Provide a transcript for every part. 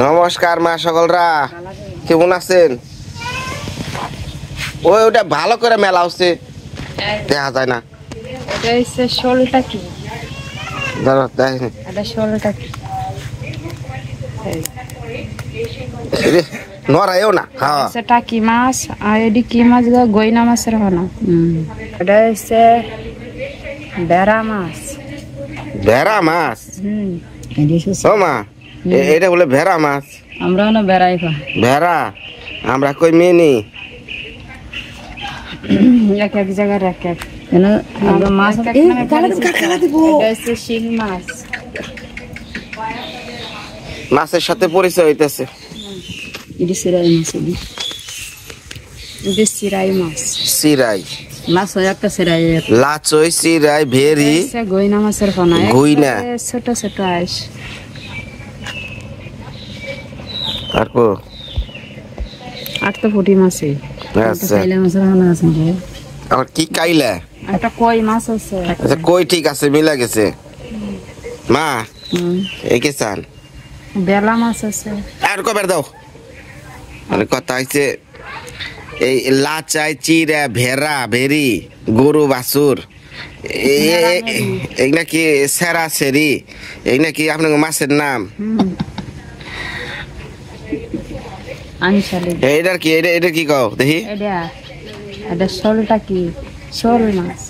নমস্কার মা সকলরা, কেমন আছেন? ওটা ভালো করে মেলা হচ্ছে, দেখা যায় না। এটা হচ্ছে শোলটা কি ধরো দেখেন, এটা শোলটা কি নড়াইও না। হ্যাঁ, হচ্ছে টাকি মাছ। আর এটি কি মাছ গো? গইনা মাছের হনা। এটা হচ্ছে বেড়া মাছ। ভেড়া মাছ? ও মা, এটা বলে ভেড়া মাছ? আমরা না বেড়াই খাই। ভেড়া আমরা কই মেনি, এক এক জায়গায় এক এক মাছ। শিং মাছ। মাছের সাথে পরিচয় হইতেছে। সিরাই মাছ। সিরাই মাছ একটা সিরাই, লাচই, সিরাই, ভেরি, গইনা মাছের ফনা। গইনা ছোট ছোট আইস। তারপর আর তো পুঁটি মাছই। আচ্ছা, মাছের ফনা আছে। আর কি কাইলা? একটা কই মাছ আছে। আচ্ছা, কই ঠিক আছে, মিলা গেছে। মা এই কে চান? বেলা মাছ আছে। আর কবার দাও। মানে কথা হইছে এই লাচাই, চিরা, ভেড়া, ভেরি, গরু, বাছুর, এই নাকি সেরা সেরি, এই নাকি আপনার মাছের নাম? এইটার কি, এটা কি কও দেখি? এটা শোলটা কি? শোল মাছ।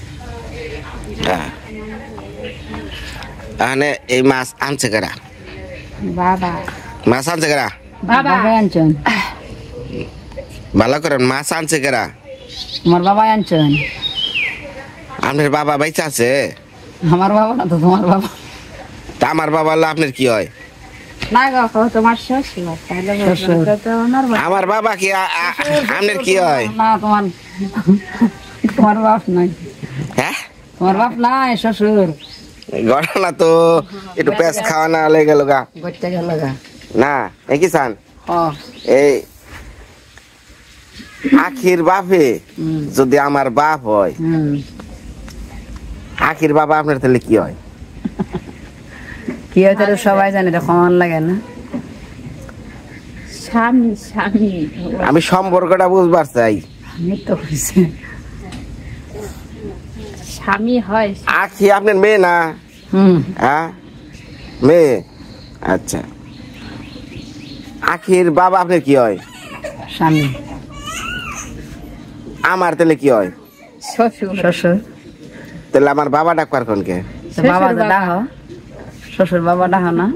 এই মাছ আনছে কারা? বাবা। মাছ আনছে কারা? বাবা আনছেন। ভালো করেন, মাছ আনছে কারা? আমার বাবা আনছেন। আপনার বাবা বাইচা আছে? আমার বাবা না তো, তোমার বাবা। তা আমার বাবা হলো আপনার কি হয়? না গো, তোমার শ্বশুর। আমার বাবা কি আপনার কি হয়? না, তোমার বাপ নাই। হ্যাঁ, তোমার বাপ নাই, শ্বশুর। ঘটনা তো একটু পেঁচ খাওয়া না লেগে গেল গা। না কি চান? এই আখির বাপে যদি আমার বাপ হয়, আখির বাবা আপনার তাহলে কি হয়? কি হয় তাহলে সবাই জানে, সমান লাগে না? স্বামী। স্বামী। আমি সম্পর্কটা বুঝবার চাই। স্বামী হয়। আখি আপনার মেয়ে না? হ্যাঁ, মেয়ে। আচ্ছা, আখির বাবা আপনার কি হয়? স্বামী। আমার তাহলে কি হয়? শ্বশুর। শ্বশুর। তাহলে আমার বাবা ডাকবার কোনকে? বাবা ডাহ। শ্বশুর বাবা ডাহ না?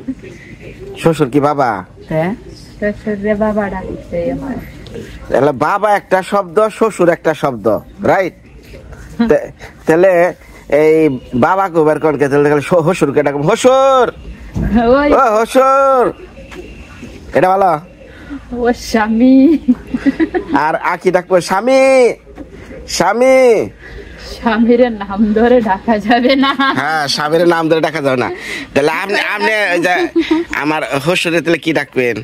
শ্বশুর কি বাবা? হ্যাঁ, শ্বশুর রে বাবা ডাকতে হয়। তাহলে বাবা একটা শব্দ, শ্বশুর একটা শব্দ, রাইট? তাহলে এই বাবা কে বের কোনকে? তাহলে শ্বশুরকে ডাকবো, শ্বশুর, ও শ্বশুর, এটা ভালো। ও স্বামী। আর আখি ডাকবো স্বামী, স্বামী। স্বামীর নাম ধরে ডাকা যাবে না। হ্যাঁ, স্বামীর নাম ধরে ডাকা যাবে না। তাহলে আপনি আমার শ্বশুরে তাহলে কি ডাকবেন?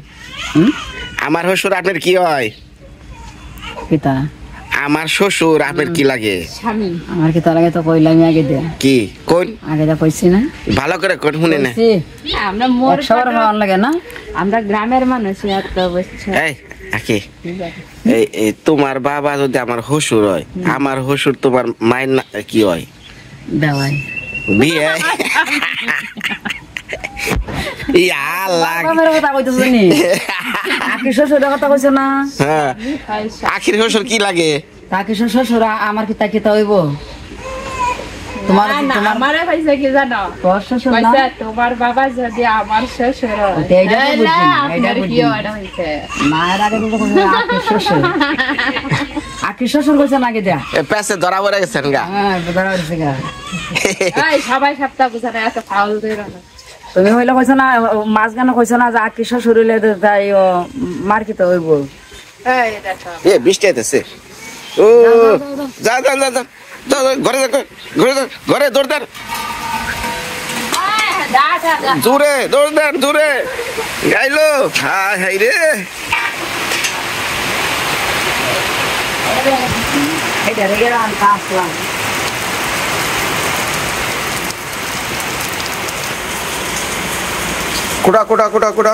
আমার শ্বশুর আপনার কি হয়? পিতা। আমার শ্বশুর আপনার কি লাগে? স্বামী। আমার কি তার আগে তো কইলাম আগে দে। কি কোন? আগে তো কইছি না। ভালো করে কোন শুনে না। আমরা মোর সবার ভালো লাগে না? আমরা গ্রামের মানুষ এত বুঝছো। এই আকি, এই তোমার বাবা যদি আমার শ্বশুর হয়, আমার শ্বশুর তোমার মায়ের কি হয়? দেওয়াই। বিয়ে। আখির শ্বশুরের কথা কইছো না? হ্যাঁ, আখির শ্বশুর কি লাগে? আখির শ্বশুর আমার কি তাকে তো হইব? তোমার আমারে কইছে কি জানো? তোর শ্বশুর না? তোমার বাবা যদি আমার শ্বশুর হয়, এইটা বুঝি, এইটা বুঝি। এটা হইছে মায়ের আগে তো কইছে আখির শ্বশুর। আখির শ্বশুর কইছে নাকি দেয়া? পেছে ধরা পড়ে গেছেন গা। হ্যাঁ, ধরা পড়ছে গা। এই সবাই সপ্তাহ বুঝা না, এত ফাউল দিরা না। তুমি হইলে কইছো না, মাছ গান কইছো না যে আখির শ্বশুর হইলে যাই মার্কেটে হইব। এই দেখো, এ বৃষ্টি আইতেছে। ও যা যা যা যা, ঘরে যা, ঘরে যা, ঘরে দৌড় দেন, জোরে দৌড় দেন, জোরে গাইলো। হাই হাই রে, এটা রে গেলাম আসলাম। কুড়া কুড়া কুড়া কুড়া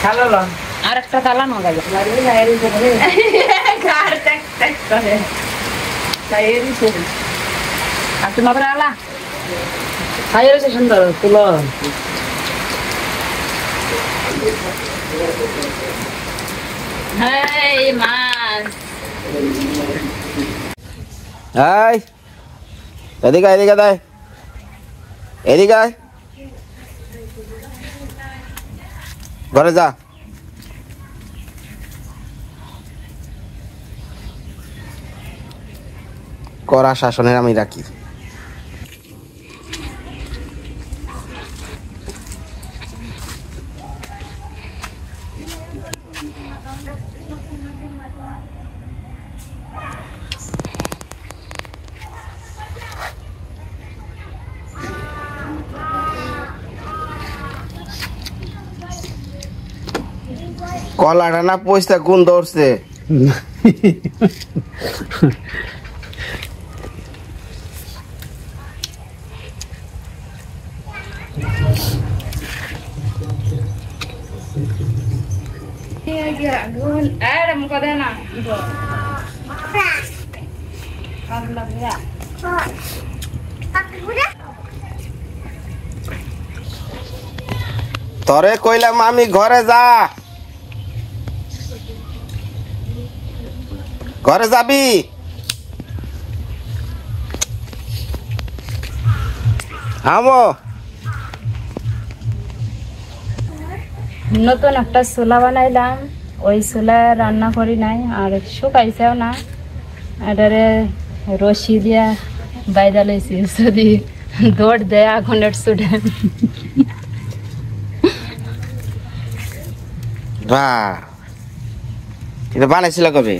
খালো লন আর একটা তালা না লাগে কার টেক টেক করে তাইরি শুন আর তুমি আবার আলা খাইরে সে সুন্দর তুলো হেই মাছ এই এদিকে এদিকে দেয় এদিকে ঘরে যা কড়া শাসনের আমি রাখি কলাটা না পয়সা কোন ধরছে তরে কইলাম আমি ঘরে যা ঘরে যাবি আমো নতুন একটা চুলা বানাইলাম ওই চুলা রান্না করি নাই আর শুকাইছেও না এটারে রশি দিয়া বাইদা লইছি যদি দৌড় দেয় আগুনের চুটে বাহ এটা বানাইছিল কবে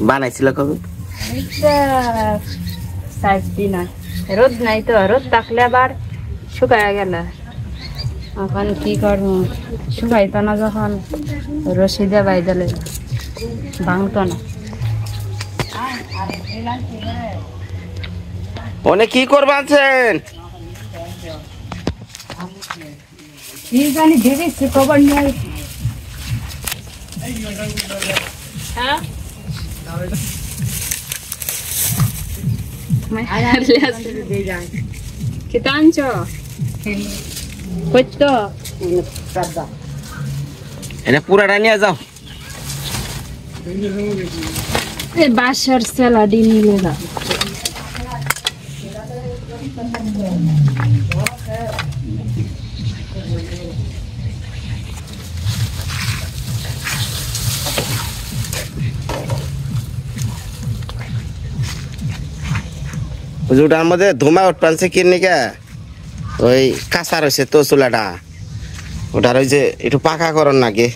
বানাইছিল কবে রোদ নাই তো রোদ থাকলে আবার শুকায় গেল এখন কি করবো শুকাইতো না যখন রশি দিয়ে বাইদালে ভাঙতো না অনেক কি করবাছেন কি জানি ভেবেছি খবর নিয়ে হ্যাঁ কিতাঞ্চ কইতো এটা পুরাটা নিয়ে যাও এই বাসার স্যালাডি নিলে না ওটার মধ্যে ধুমা উঠপানছে কিনে কে ওই কাঁচা রয়েছে তো চুলাটা ওটার ওই যে একটু পাকা করন নাকি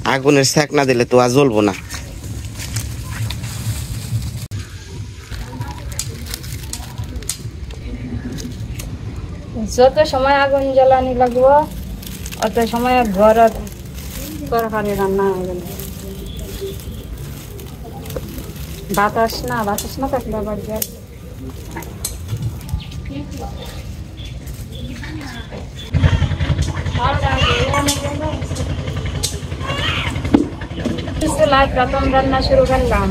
আগুনের সেক না দিলে তো আর জ্বলবো না যত সময় আগুন জ্বালানি লাগবো অত সময় ঘর তরকারি রান্না হবে না বাতাস না থাকলে আবার গ্যাস প্রথম রান্না শুরু করলাম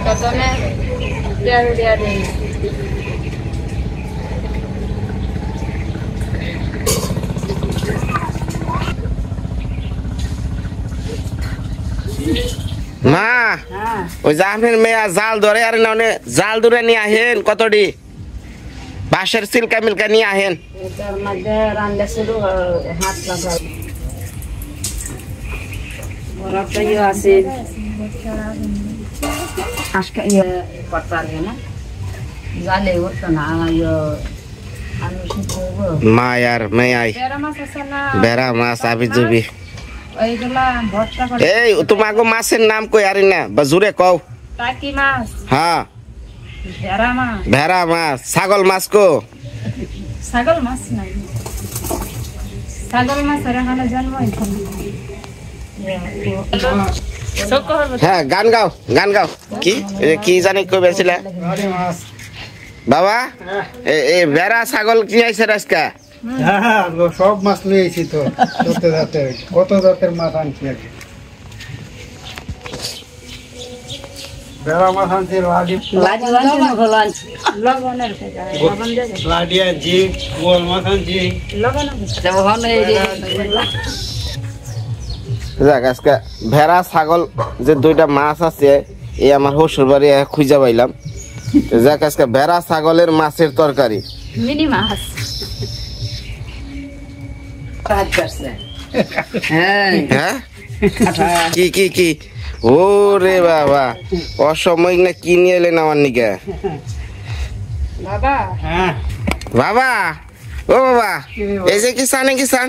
প্রথমে তেল দিয়া দিই মা ওই জাহানের মেয়া জাল ধরে আর না জাল ধরে নিয়ে আহেন কতটি বাঁশের সিলকা মিলকা নিয়ে আহেন এটার মধ্যে রান্না শুরু হাত লাগাই ওরা তো আছে আজকে করতে পারবে না জালে উঠতো না মা আর মেয়াই বেড়া মাছ আবি জুবি এই তোমাকে মাছের নাম কই আরি না বা জুড়ে কও টাকি মাছ হ্যাঁ ভেড়া মাছ ছাগল মাছ কো ছাগল মাছ নাই ছাগল মাছ এর এখানে জন্ম হ্যাঁ গান গাও কি কি জানি কই বেছিলা বাবা এই ভেড়া ছাগল কি আইছে আজকে? হ্যাঁ সব মাছ নিয়েছি তো কত জাতের মাছ আনছি আগে বেড়া মাছ আনছি লাডি আনছি গোল মাছ আনছি যাক আজকে ভেড়া ছাগল যে দুইটা মাছ আছে এই আমার শ্বশুর বাড়ি খুঁজে পাইলাম। যাক আজকে ভেড়া ছাগলের মাছের তরকারি। মিনি মাছ হ্যাঁ কি কি কি ও রে বাবা অসময় না কি নিয়ে এলেন আমার নিকে? বাবা হ্যাঁ বাবা ও বাবা এই যে কিষান কিষান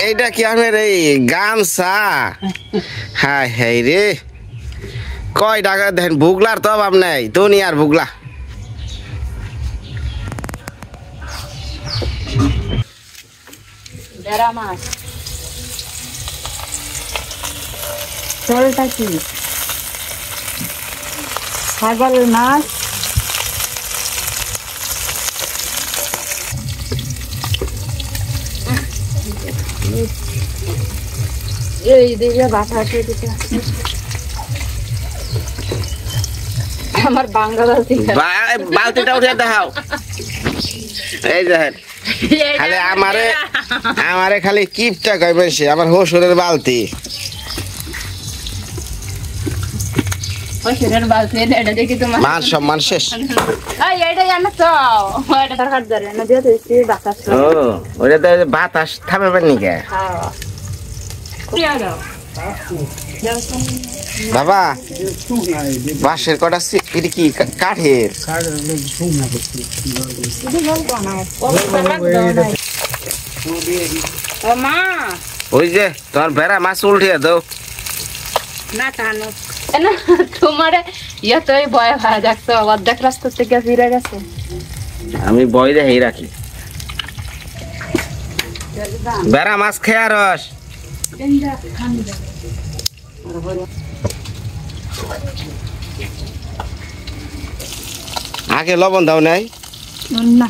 এইটা কি আমার এই গামছা? হাই হাই রে কয় টাকা দেন? বুগলার তো অভাব নাই দুনিয়ার বুগলা। বেড়া মাছ চলটা কি ছাগলের মাছ এই দিকে বাতাসে দিতে আমার বাংলাদেশি বালতিটা উঠে দেখাও। এই দেখেন খালি আমারে খালি কিপটা কয় বেশি আমার শ্বশুরের বালতি। মান সম্মান শেষ। ওইটা বাতাস থামবে নিকে বাবা বাঁশের কটা এটা কি কাঠের? ওই যে তোর ভেড়া মাছ উল্টিয়ে দাও না টানো না তোমার ইয়ে ভয় ভাড়া দেখছো অর্ধেক রাস্তা থেকে ফিরে গেছে। আমি বই রেখেই রাখি ভেড়া মাছ খেয়া রস। আগে লবণ দাও নাই না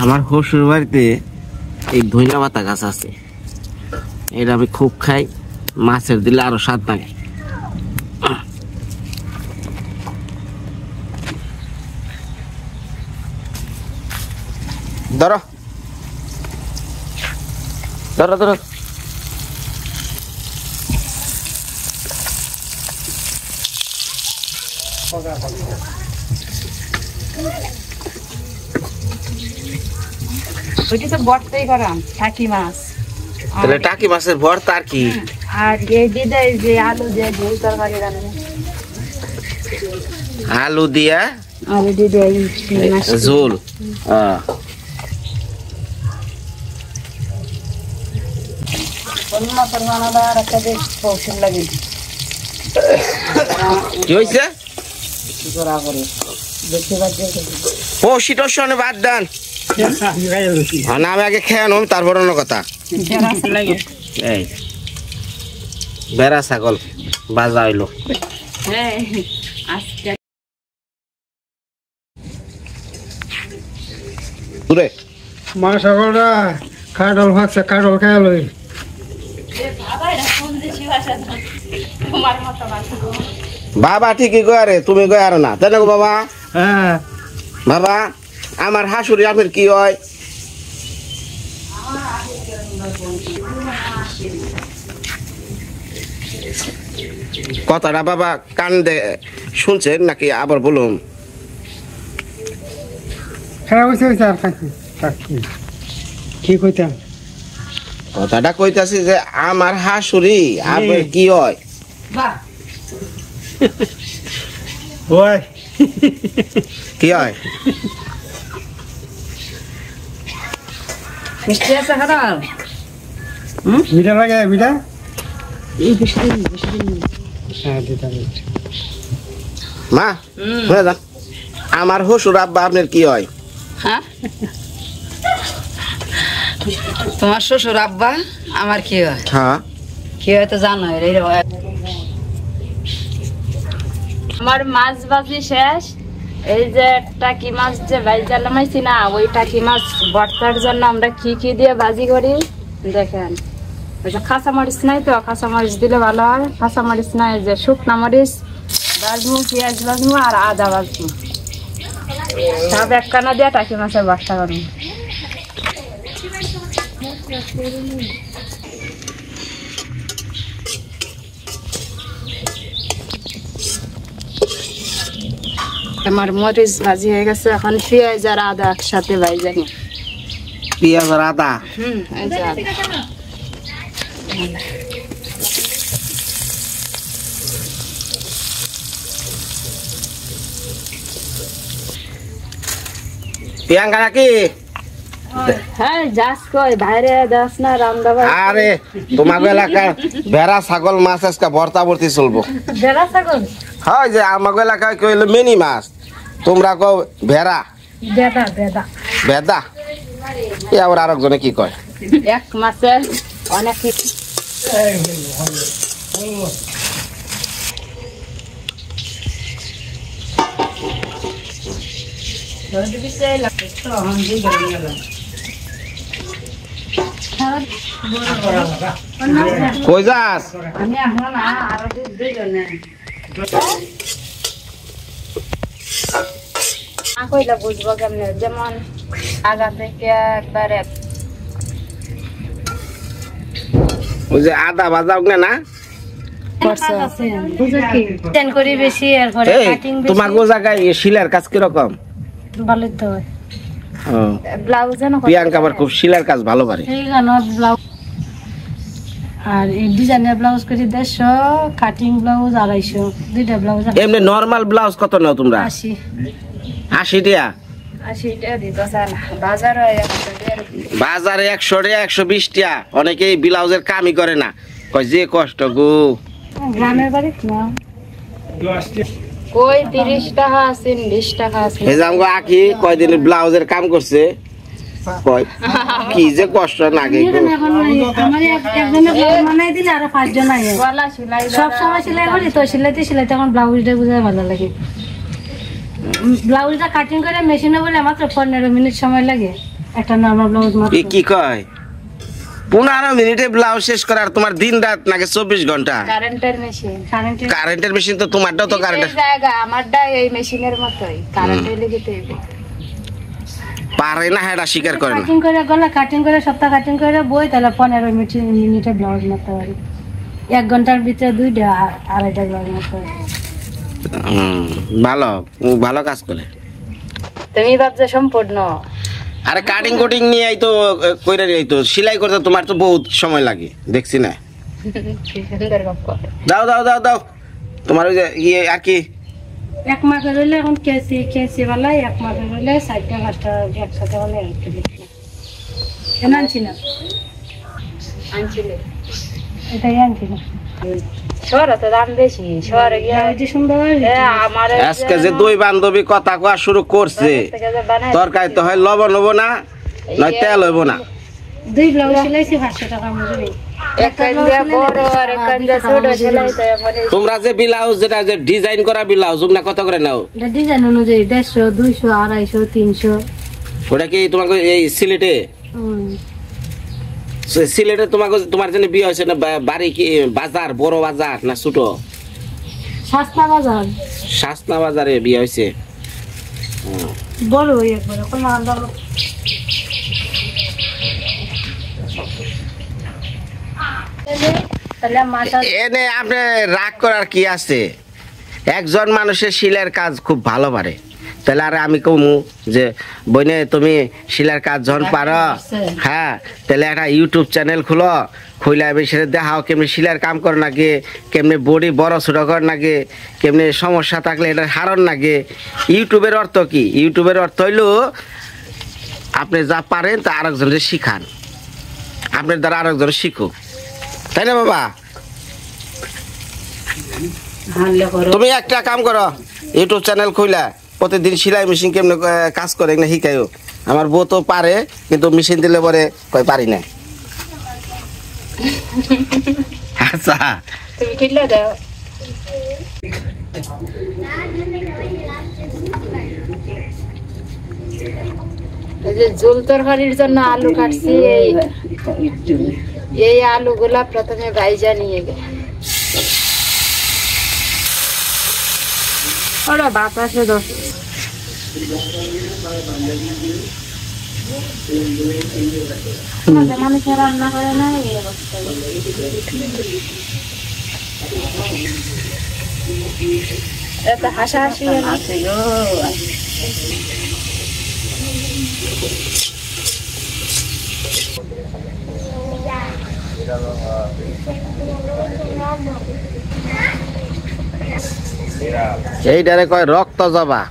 আমার শ্বশুর বাড়িতে এই ধইনা পাতা গাছ আছে, এটা আমি খুব খাই, মাছের দিলে আরো স্বাদ লাগে। ধরো ধরো ধরো ওইটা তো বর্তাই করাম টাকি মাছ। তাহলে টাকি মাছের ভর্তা আর কি? আর এই দিদা যে আলু দিয়ে ঝোল তরকারি রান্না, আলু দিয়া আলু দিয়ে ঝোল। কি হয়েছে? বাদ দেন না, আমি আগে খেয়ে নিম তারপর অন্য কথা। এই বেড়া ছাগল বাজা হইলো। মা সকলরা কাঠল ভাগছে, কাঠল খাই লই। বাবা ঠিকই কয় রে, তুমি কয় আর না তাই না বাবা? হ্যাঁ বাবা আমার হাসুরি আপনার কি হয়? কথাটা বাবা কান দে শুনছেন নাকি আবার বলুন? হ্যাঁ হয়েছে হয়েছে আর কি কইতাম? কথাটা কইতাছি যে আমার হাসুরি আপনার কি হয়? ওই কি হয়? মিষ্টি আছে খারাপ মিঠা লাগে মিঠা এই বেশি দিন হ্যাঁ দিতাম মা শুনে যান আমার শ্বশুর আব্বা আপনার কি হয় হ্যাঁ তোমার শ্বশুর আব্বা আমার কি হয় হ্যাঁ কি হয় তো জানো আমার মাছ ভাজি শেষ এই যে টাকি মাছ যে ভাইজা নামাইছি না ওই টাকি মাছ ভর্তার জন্য আমরা কি কি দিয়ে ভাজি করি দেখেন ওই যে কাঁচা মরিচ নাই তো কাঁচা মরিচ দিলে ভালো হয় কাঁচা মরিচ নাই যে শুকনা মরিচ ভাজবো পেঁয়াজ ভাজবো আর আদা ভাজবো সব একখানা দিয়ে টাকি মাছের ভর্তা করবো আমার মরিচ ভাজি হয়ে গেছে এখন পেঁয়াজ আর আদা একসাথে ভাইজা নি পেঁয়াজ আর আদা এই যে আদা। প্রিয়াঙ্কা নাকি হ্যাঁ যাস কই বাইরে যাস না রামদাবা আরে তোমার এলাকার ভেড়া ছাগল মাছ আজকে ভর্তা ভর্তি চলবো বেড়া ছাগল হয় যে আমার এলাকায় কইলো মিনি মাছ তোমরা কও ভেড়া বেদা বেদা ভেদা এ আবার আরেকজনে কি কয় এক মাসে অনেক কিছু কই যাস আমি এখন আরো দুইজনে কইলা বুঝবো কেমনে যেমন আগা থেকে একবারে ওই যে আদা ভাজা ওগুলো না করি বেশি আর ঘরে এই তোমার গো জায়গায় শিলার কাজ কিরকম ভালো তো ও, ব্লাউজ প্রিয়াঙ্কা আবার খুব শিলার কাজ ভালো পারে এই গানো ব্লাউজ আর এই ডিজাইনের ব্লাউজ করি 150 কাটিং ব্লাউজ 250 দুইটা ব্লাউজ এমনি নরমাল ব্লাউজ কত নাও তোমরা 80 80 টাকা 80 টাকা দিতেছে না বাজারে 100 টাকা বাজারে 100 টাকা 120 টাকা অনেকেই ব্লাউজের কামই করে না কয় যে কষ্ট গো গ্রামের বাড়ি না কই 30 টাকা আছে 20 টাকা আছে এই যে আমগো আকি কয়দিন ব্লাউজের কাম করছে কয় কি যে কষ্ট লাগে গো আমার একজনে বানাই দিলে আর 5 জন আইছে গলা সেলাই সব সময় সেলাই করি তো সেলাইতে এখন ব্লাউজটা বুঝাই ভালো লাগে ব্লাউজটা কাটিং করে মেশিনে বলে মাত্র 15 মিনিট সময় লাগে একটা নরমাল ব্লাউজ মাত্র কি কয় 15 মিনিটে ব্লাউজ শেষ করার তোমার দিন রাত নাকি 24 ঘন্টা কারেন্টের মেশিন কারেন্টের মেশিন তো তোমারটাও তো কারেন্টের জায়গা আমারটা এই মেশিনের মতই কারেন্টের লেগে তো পারে না হেডা স্বীকার করে না কাটিং করে গলা কাটিং করে সপ্তাহ কাটিং করে বই তাহলে 15 মিনিটে ব্লাউজ মারতে পারি 1 ঘন্টার ভিতরে 2টা 2.5টা ব্লাউজ মারতে পারি ভালো ভালো কাজ করে তুমি ভাবছো সম্পূর্ণ আরে কাটিং কোটিং নিয়ে আইতো কইরা আইতো সেলাই করতে তোমার তো বহুত সময় লাগে দেখছি না সুন্দর গপ্প দাও দাও দাও দাও তোমার ওই যে ইয়ে আর কি 1 মাস হইলে এখন কেসি वाला 1 মাস হইলে 60টা 5টা একসাথে হলে একটু দেখি কেন আনছি না আনছিলে এটাই আনছি না শহরে দাম বেশি শহরে গিয়ে যে সুন্দর আমার আজকে যে দুই বান্ধবী কথা কওয়া শুরু করছে তরকারি তো হয় লবণ হবো না নয় তেল হইব না দুই ব্লাউজ সিলাইছি 500 টাকা মজুরি তোমরা যে ব্লাউজ যেটা যে ডিজাইন করা ব্লাউজ ওগুলা কত করে নাও ডিজাইন অনুযায়ী 150 200 250 300 ওটা কি তোমাকে এই সিলেটে সিলেটে তোমার জন্য বিয়ে হয়েছে না বাড়ি কি বাজার বড় বাজার না ছোট সস্তা বাজার সস্তা বাজারে বিয়ে হয়েছে বড় একবার কোন আলাদা এনে আপনি রাগ করার কি আছে একজন মানুষের শিলের কাজ খুব ভালো পারে তাহলে আর আমি কমু যে বইনে তুমি শিলার কাজ যখন পারো হ্যাঁ তাহলে একটা ইউটিউব চ্যানেল খুলে আমি সেটা দেখাও কেমনি শিলার কাম কর নাকি কেমনি বডি বড় ছোট কর নাকি কেমনি সমস্যা থাকলে এটা হারণ নাকি ইউটিউবের অর্থ কি ইউটিউবের অর্থ হইলো আপনি যা পারেন তা আরেকজনের শিখান, আপনার দ্বারা আরেকজনের শিখুক, তাই না বাবা? তুমি একটা কাম করো, ইউটিউব চ্যানেল খুইলা প্রতিদিন সেলাই মেশিন কেমনে কাজ করে না শিখাইও। আমার বউ তো পারে, কিন্তু মেশিন দিলে পরে কই পারি না। আচ্ছা তুমি কিনলে দাও। এই যে ঝোল তরকারির জন্য আলু কাটছি, এই আলুগুলা প্রথমে ভাইজা নিয়ে গে। ওরা বাতাসে দোষ মানুষের রান্না করে না এই অবস্থা। এত হাসাহাসি আছে গো। এইটারে কয় রক্ত জবা।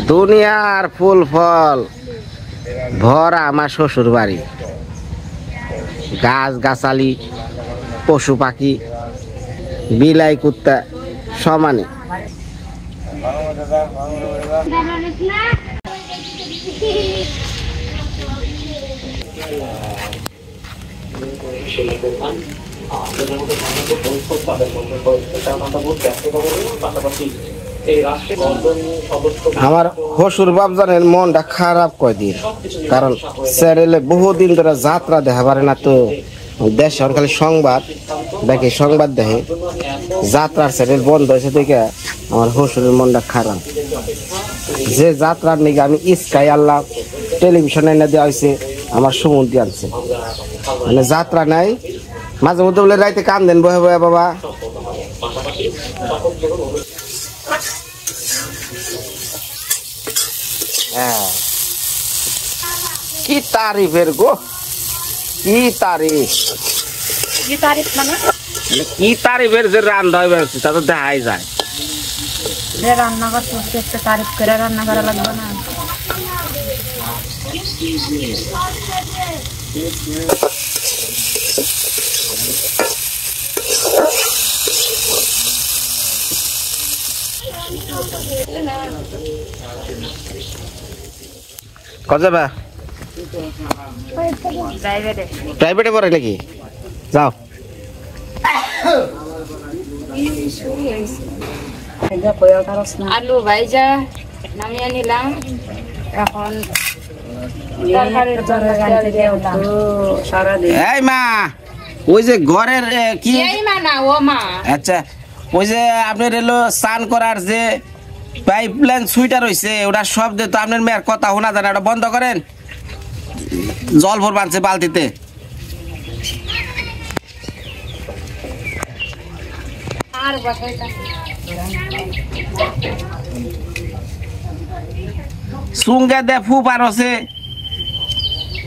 দুনিয়ার ফুল ফল ভরা আমার শ্বশুর বাড়ি, গাছ গাছালি, পশু পাখি, বিলাই কুত্তা সমানে। আমার হসুর বাপ জানেন মনটা খারাপ কয়দিন, কারণ চ্যানেলে বহুদিন ধরে যাত্রা দেখা পারে না, তো দেশে খালি সংবাদ দেখে, সংবাদ দেখে, যাত্রার চ্যানেল বন্ধ হয়েছে দেখে আমার হসুরের মনটা খারাপ। যে যাত্রার নাকি আমি স্কাই আল্লাহ টেলিভিশনে এনে দেওয়া হয়েছে, আমার সমুদ্রে আনছে, মানে যাত্রা নাই। মাঝে মধ্যে বলে রাইতে কান দেন বহে বহে বাবা। হ্যাঁ, কি তারিফের গো, কি তারিফ, কি তারিফ মানে? কি তারিফের যে রান্না হয়ে বেরোচ্ছে তা তো দেখাই যায়। রান্না করতে একটা তারিফ করে রান্না করা লাগবে না? যাবা প্রাইভেটে পড়ে নাকি? যাও। আলু ভাইজা নামিয়ে নিলাম, এখন এই মা, ওই যে ঘরের কি ও মা, আচ্ছা ওই যে আপনার এলো স্নান করার যে পাইপলাইন সুইটার হয়েছে, ওটা শব্দে তো আপনার মেয়ের কথা শোনা যায় না, ওটা বন্ধ করেন। জল ভর বানছে বালতিতে। সুঙ্গে দে ফু পার হচ্ছে,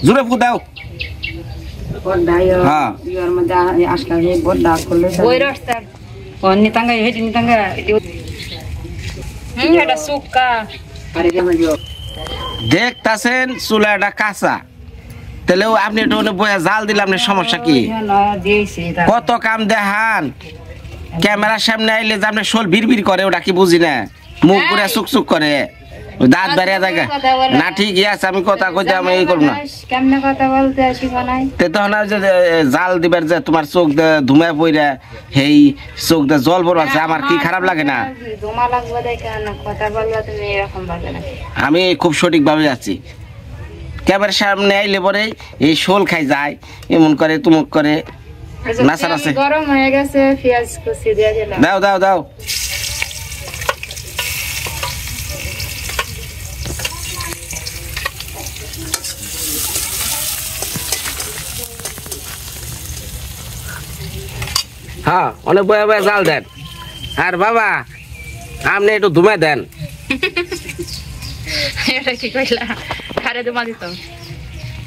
জোরে ফু দাও। হ্যাঁ দেখতাছেন চুলাটা কাঁচা, তাহলে আপনি একটু বয়া জাল দিলে আপনার সমস্যা কি? কত কাম দেখান, ক্যামেরার সামনে আইলে যে আপনার শোল ভিড় করে, ওটা কি বুঝি না? মুখ করে চুকচুক করে, দাঁত বেরিয়ে থাকে না। ঠিকই আছে, আমি কথা কইতে আমি এই করব না। কেমনে কথা বলতে শিখো নাই? তখন যে জাল দিবার যে তোমার চোখ ধুমায় পইরা সেই চোখ দিয়ে জল বড় আছে, আমার কি খারাপ লাগে না? ধুমা লাগবে দেখে না কথা বলবা তুমি এরকম ভাবে না। আমি খুব সঠিক ভাবে যাচ্ছি, ক্যামেরার সামনে আইলে পরে এই শোল খাই যায়, এমন করে তুমুক করে নাচার আছে। গরম হয়ে গেছে, পেঁয়াজ কুচি দিয়ে দিলাম। দাও দাও দাও। হ্যাঁ, অনেক বয়া বয়া জাল দেন। আর বাবা আপনি একটু ধুমে দেন। এটা কি কইলা? খারে ধুমা দিত,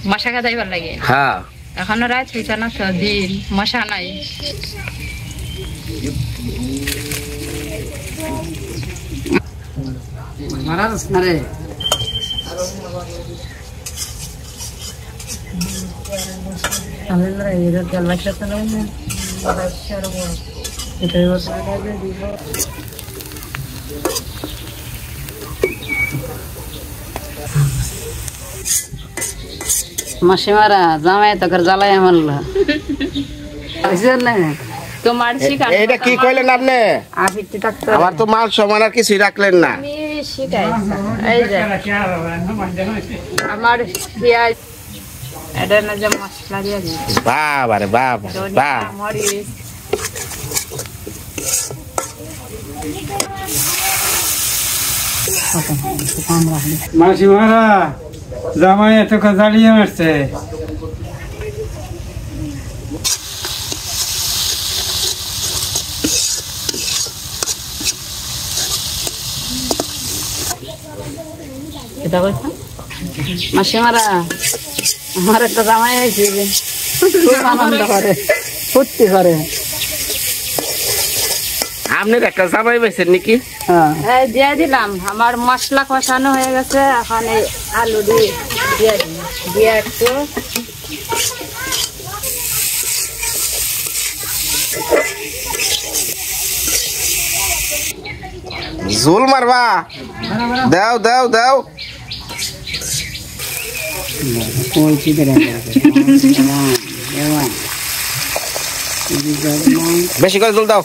মশা খাইবার লাগে। হ্যাঁ, এখনো রাত হইছে না, তো দিন মশা নাই। মারাস না রে আমরা এর তেল লাগছে না বাসার বড় এটা ওটা দিব মাসিমারা জামাই তো কর জ্বালাই মারলা বুঝছেন না তোমার শিকার এইটা কি কইলেন আপনি আফিটি থাকতো আমার তো মান সম্মান আর কিছুই রাখলেন না আমি শিখাই এই যে আমার পেঁয়াজ এটা না যে মশলা দিয়ে দিই বাবা রে বাবা বাহ মরিচ মাসিমারা জামাই এত জ্বালিয়ে মারছে এটা কইছ মাসিমারা আমার একটা জামাই হয়েছে যে খুব আনন্দ করে ফুর্তি করে আপনার একটা জামাই পাইছেন নাকি হ্যাঁ এই দিয়ে দিলাম আমার মশলা কষানো হয়ে গেছে এখন এই আলু দিয়ে দিই দিয়ে একটু ঝোল মারবা দাও দাও দাও বেশি করে ঝোল দাও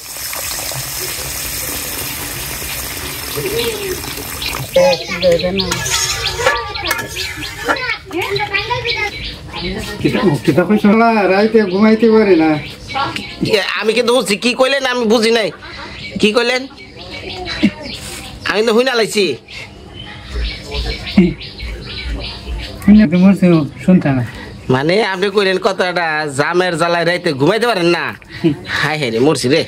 কিতা কইছ না রাইতে ঘুমাইতে পারে না আমি কিন্তু বুঝছি কি কইলেন আমি বুঝি নাই কি কইলেন আমি তো হুইনা লাইছি শুনতে না মানে আপনি কইলেন কথাটা জামের জ্বালায় রাইতে ঘুমাইতে পারেন না হাই হাই রে মরছি রে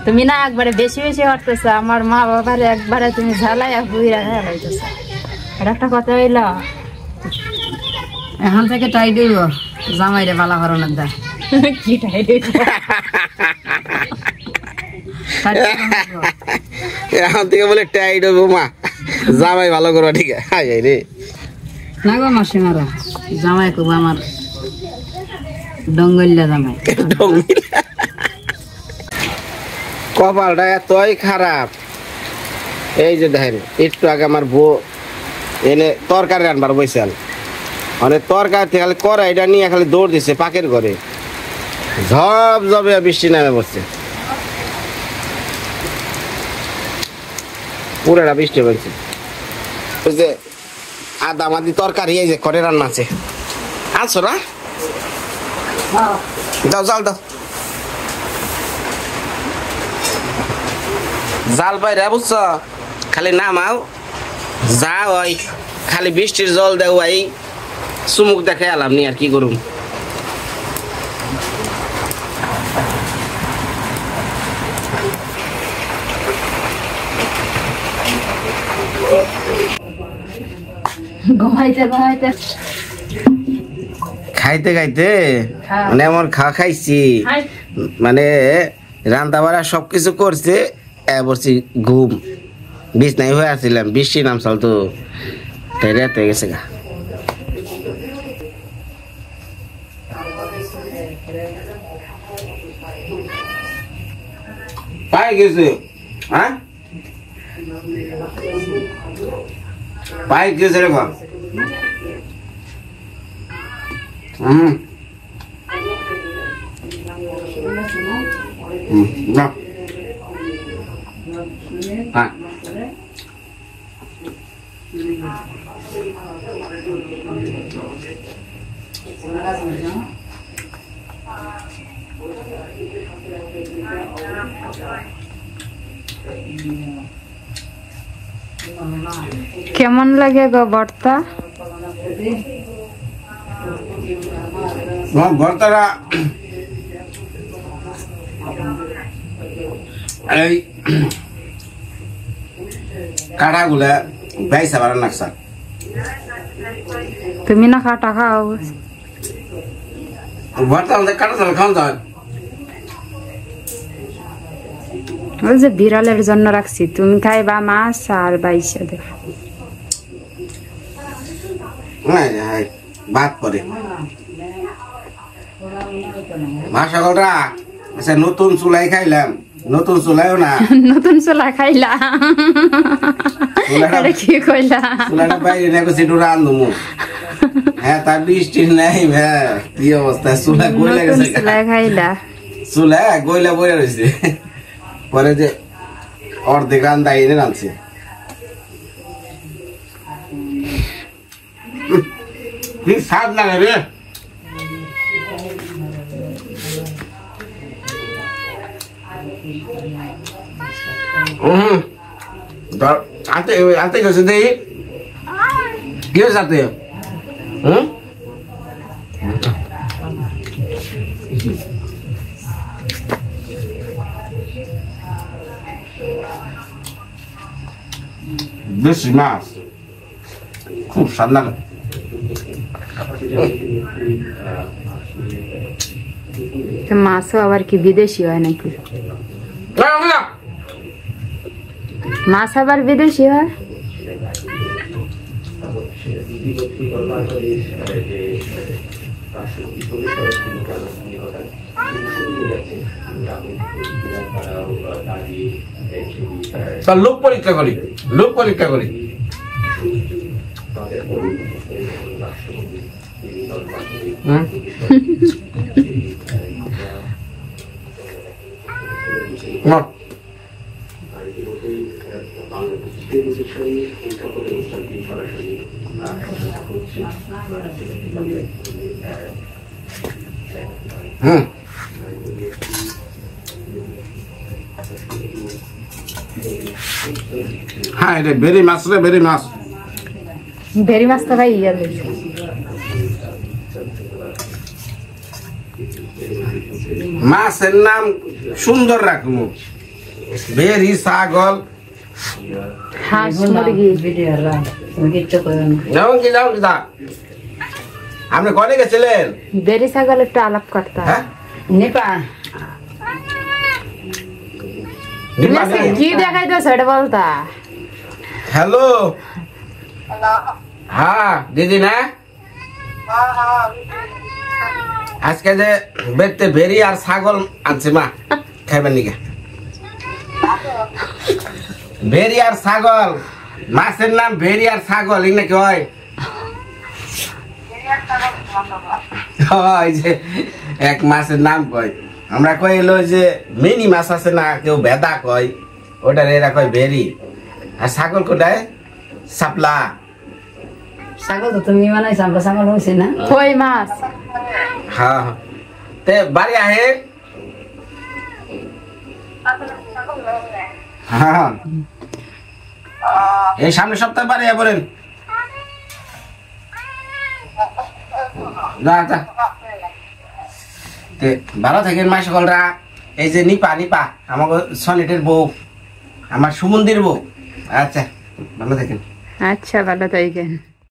তুমি না একবারে বেশি বেশি হটতেছ আমার মা বাবার একবারে তুমি ঝালাইয়া হুইরা হইতেছ এটা একটা কথা হইল এখন থেকে টাই দিব জামাইরে বালা করণের দা কি টাইট এখন থেকে বলে টাইট হইব মা জামাই ভালো করবা ঠিক আছে হাই হাই রে না গো মাসিমারা জামাই খুব আমার ডঙ্গল্লা জামাই কপালটা এতই খারাপ এই যে দেখেন একটু আগে আমার বউ এনে তরকারি রান্নার বইসাল মানে তরকারি খালি কড়াইটা নিয়ে খালি দৌড় দিছে পাকের ঘরে ঝপ ঝপে বৃষ্টি নামে পড়ছে পুরাটা বৃষ্টি পড়ছে ওই যে আদা মাদি তরকারি এই যে করে রান্না আছে আনছো না দাও জাল দাও জাল বাইরে বুঝছ খালি নামাও যা ওই খালি বৃষ্টির জল দেও এই চুমুক দেখে এলাম নি আর কি করুম ঘুমাইতে ঘুমাইতে খাইতে খাইতে মানে এমন খাওয়া খাইছি মানে রান্না বাড়া সবকিছু করছে বলছি ঘুম বিছনাই হয়ে আসছিলাম বৃষ্টি নামছাল তো তাই রাত হয়ে গেছে গা পাই গেছে হ্যাঁ পাই গেছে রে ঘর না হ্যাঁ কেমন লাগে গো ভর্তা ভর্তাটা এই কাঁটাগুলা বাইসা বাড়ান লাগছে তুমি না কাটা খাও ভর্তা আমাদের কাটা চাল খাওয়া যায় ওই যে বিড়ালের জন্য রাখছি, তুমি খাইবা মাছ আর বাইসা দেব। ভাত করে মা সকলরা। আচ্ছা নতুন চুলাই খাইলাম, নতুন চুলাইও না, নতুন চুলা খাইলা? এটা কি কইলা? চুলাটা বাইরে নেবো সেটু রান্ধুমু। হ্যাঁ তার বৃষ্টি নাই, হ্যাঁ কি অবস্থা, চুলা গইলা গেছে, চুলা খাইলা? চুলা গইলা বইয়া রয়েছে, পরে যে অর্ধেক রান্দা এনে রাঁধছে। কি স্বাদ লাগে রে। আতে আতে গেছে দেই কি সাথে দেশি মাছ খুব স্বাদ লাগে। মাছও আবার কি বিদেশি হয় নাকি? মাছ আবার বিদেশি হয়? লোক পরীক্ষা করি, লোক পরীক্ষা করি। হ্যাঁ এটা বেরি মাছ রে, বেরি মাছ। বেরি মাছ তো ভাই ইয়া মাছের নাম সুন্দর রাখবো, বেরি, ছাগল, হাঁস, মুরগি। আপনি কনে গেছিলেন? বেরি ছাগল একটু আলাপ করতে হয়। কি দেখাইতেছ এটা বলতা? হ্যালো, হ্যাঁ দিদি না, আজকে যে বেরতে বেরি আর ছাগল আনছে মা, খাইবেন নিকা? বেরি আর ছাগল, মাছের নাম বেরি আর ছাগল, এই নাকি হয়? ওই যে এক মাছের নাম কয়, আমরা কই এলো যে মিনি মাছ আছে না, কেউ ভেদা কয়, ওটার এরা কয় বেরি। আর ছাগল কোটায় সাপলা। ছাগল তো তুমি বানাইছো, আমরা ছাগল হইছে না? কই মাছ? হ্যাঁ তে বাড়ি আহে। হ্যাঁ এই সামনের সপ্তাহে বাড়ি বলেন। ভালো থাকেন মা সকলরা। এই যে নিপা, নিপা আমার সনেটের বউ, আমার সুমন্দির বউ। আচ্ছা ভালো থাকেন। আচ্ছা ভালো থাকেন।